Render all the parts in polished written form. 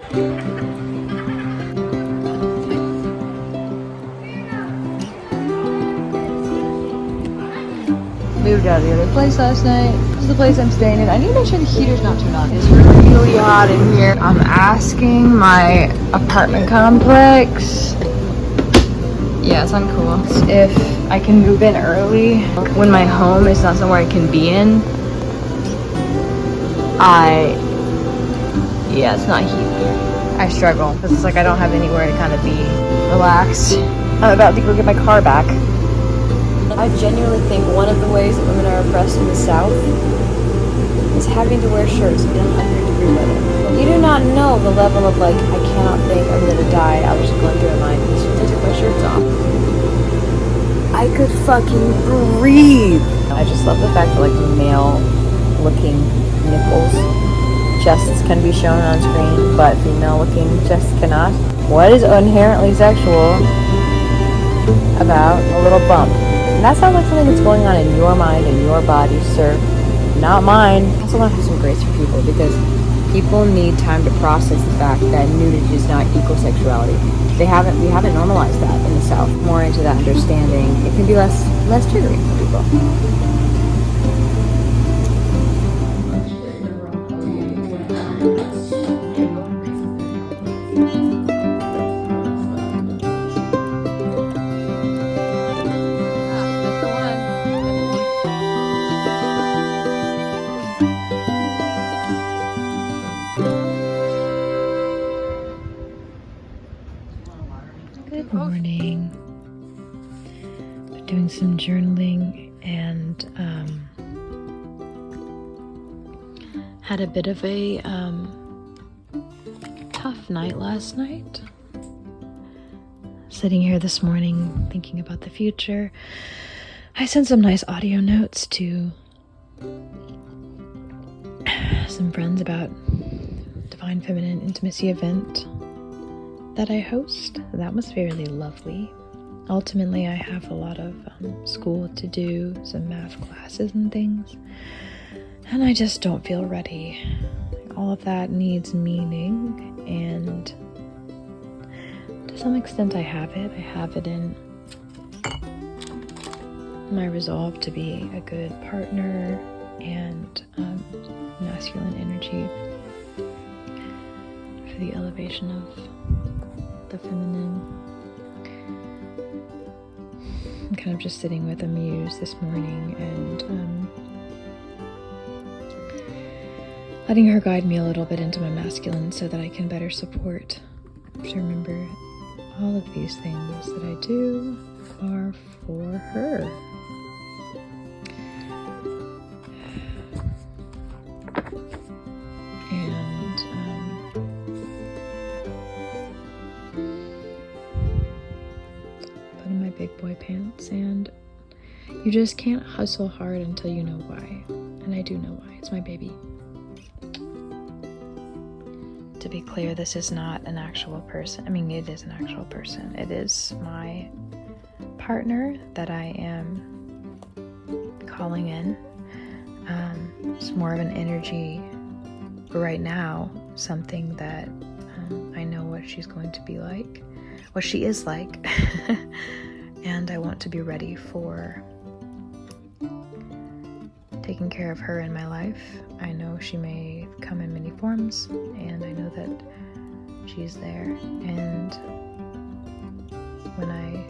Moved out of the other place last night. This is the place I'm staying in. I need to make sure the heater's not turned on. It's really hot in here. I'm asking my apartment complex. Yeah, it's uncool. If I can move in early when my home is not somewhere I can be in. Yeah, it's not heat. I struggle because it's like I don't have anywhere to kind of be relaxed. I'm about to go get my car back. I genuinely think one of the ways that women are oppressed in the South is having to wear shirts in 100-degree weather. You do not know the level of like, I cannot think I'm gonna die. I was just going through my mind as soon as I took my shirts off. I could fucking breathe. I just love the fact that like male-looking nipples, chests can be shown on screen, but female-looking chests cannot. What is inherently sexual about a little bump? And that sounds like something that's going on in your mind and your body, sir. Not mine. I also want to have some grace for people because people need time to process the fact that nudity does not equal sexuality. We haven't normalized that in the South. More into that understanding, it can be less triggering for people. Good morning. Been doing some journaling and had a bit of a tough night last night. Sitting here this morning thinking about the future. I sent some nice audio notes to some friends about Divine Feminine Intimacy event that I host. That was fairly lovely. Ultimately, I have a lot of school to do, some math classes and things, and I just don't feel ready. All of that needs meaning, and to some extent I have it. I have it in my resolve to be a good partner and masculine energy for the elevation of the feminine. I'm kind of just sitting with a muse this morning and letting her guide me a little bit into my masculine so that I can better support. To remember all of these things that I do are for her. Big boy pants, and you just can't hustle hard until you know why, and I do know why. It's my baby. To be clear, this is not an actual person. I mean, it is an actual person. It is my partner that I am calling in. It's more of an energy right now, something that I know what she's going to be like, what she is like. And I want to be ready for taking care of her in my life. I know she may come in many forms, and I know that she's there. And when I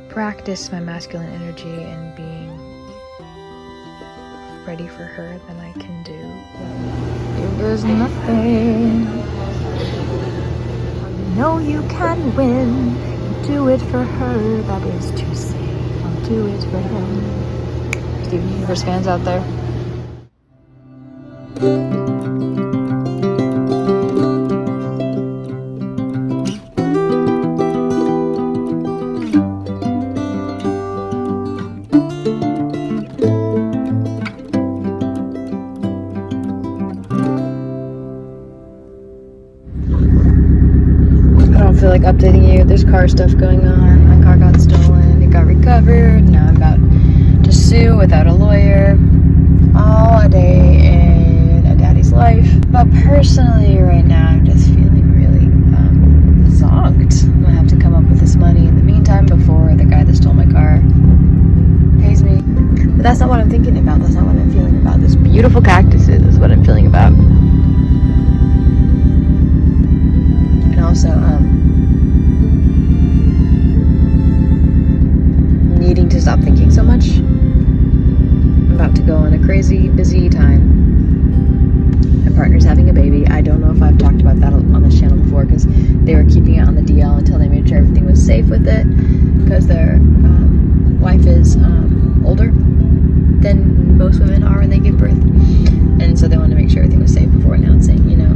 practice my masculine energy and being ready for her, then I can do well. There's nothing. You know you can win. Do it for her, that is to say, I'll do it for him. Steven Universe fans out there. I feel like updating you. There's car stuff going on. My car got stolen. It got recovered. Now I'm about to sue without a lawyer. All a day in a daddy's life. But personally, right now, I'm just feeling beautiful cactuses is what I'm feeling about. And also, needing to stop thinking so much. I'm about to go on a crazy, busy time. My partner's having a baby. I don't know if I've talked about that on this channel before, because they were keeping it on the DL until they made sure everything was safe with it, because their wife is older than most women are when they give birth, and so they wanted to make sure everything was safe before announcing, you know.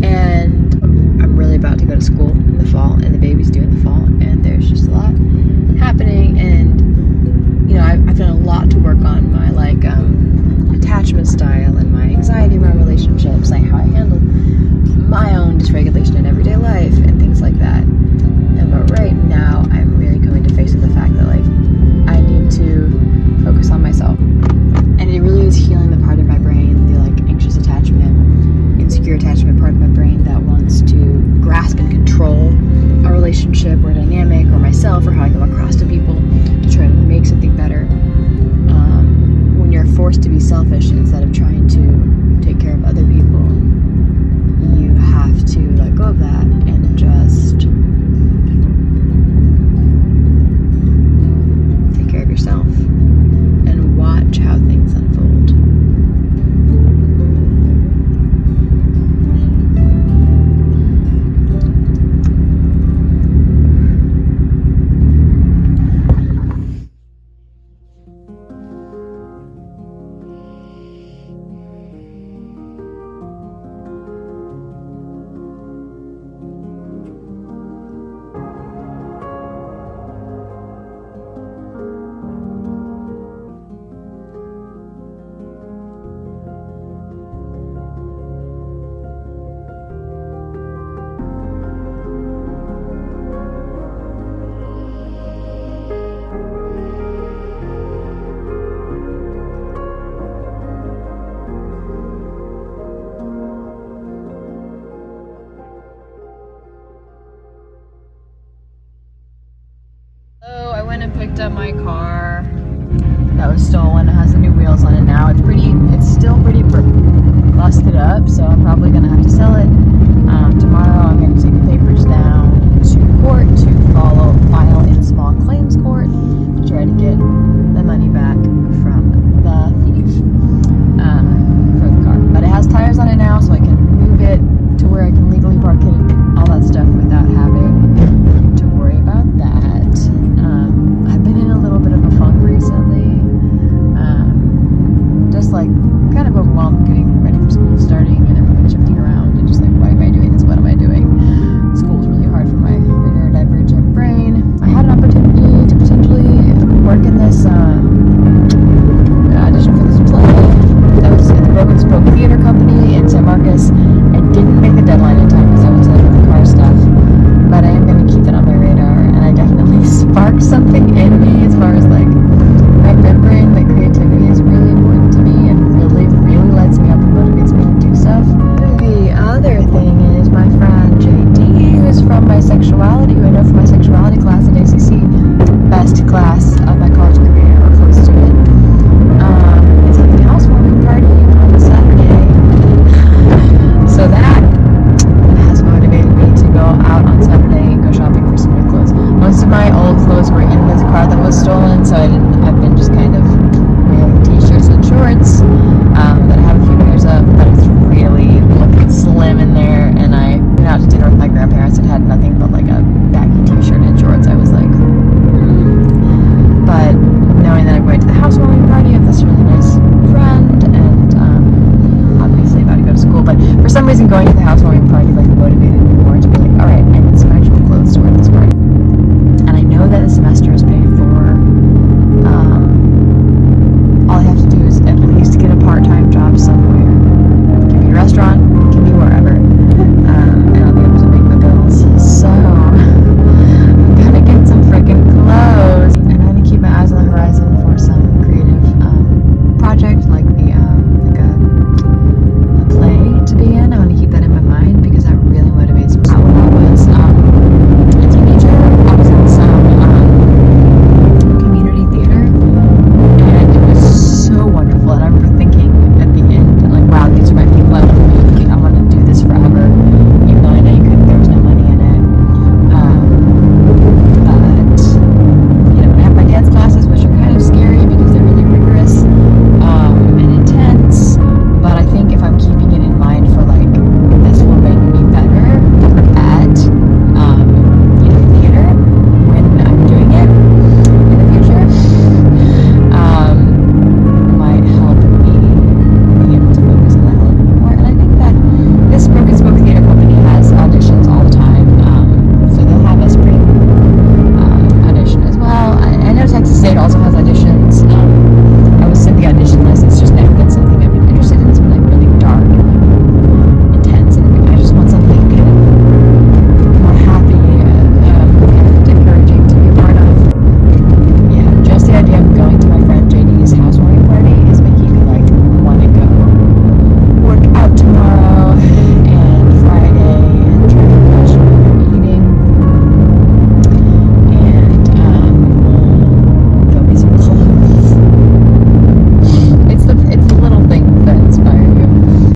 And I'm really about to go to school in the fall, and the baby's due in the fall, and there's just a lot happening, and you know, I've done a lot to work on my like attachment style and my anxiety around relationships, like how I handle my own dysregulation in everyday life and things like that. And but right now I'm really coming to face with the fact that like I need to focus on myself, and it really is healing the part of my brain, the like anxious attachment, insecure attachment part of my brain that wants to grasp and control a relationship or a dynamic or myself or how I come across to people to try to make something better. When you're forced to be selfish instead of trying to take care of other people, you have to let go of that and just take care of yourself and watch how things unfold. So I went and picked up my car that was stolen. It has the new wheels on it now. It's still pretty busted up, so I'm probably gonna have to sell it. Tomorrow I'm gonna take the papers down to court to file in small claims court to try to get the money back from the thief for the car. But it has tires on it now, so I can move it to where I can legally park it and all that stuff without having to worry about that. I've been in a little bit of a funk recently, just like kind of overwhelmed getting ready for school starting and everything shifting around, and just like, why am I doing this? What am I doing? School's really hard for my neurodivergent brain. I had an opportunity to potentially work in this audition for this play that was in the Broken Spoke Theater Company in San Marcos. I didn't make the deadline in time because I was like with the car stuff, but I am going to keep that on my radar, and I definitely sparked something in me as far as like remembering that creativity is really important to me and really, really lights me up and motivates me to do stuff. The other thing is my friend JD, who's from my sexuality, who I know from my sexuality class at ACC, best class of my college career or close to it, is having a housewarming party on Saturday. So that has motivated me to go out on Saturday and go shopping for some new clothes. Most of my old clothes were in this car that was stolen, so I've been just kind of wearing t-shirts and shorts that I have a few pairs of, but it's really looking slim in there, and I went out to dinner with my grandparents and had nothing but like a baggy t-shirt and shorts. I was like, But knowing that I'm going to the housewarming party of this really nice friend, and obviously about to go to school, but for some reason going to the housewarming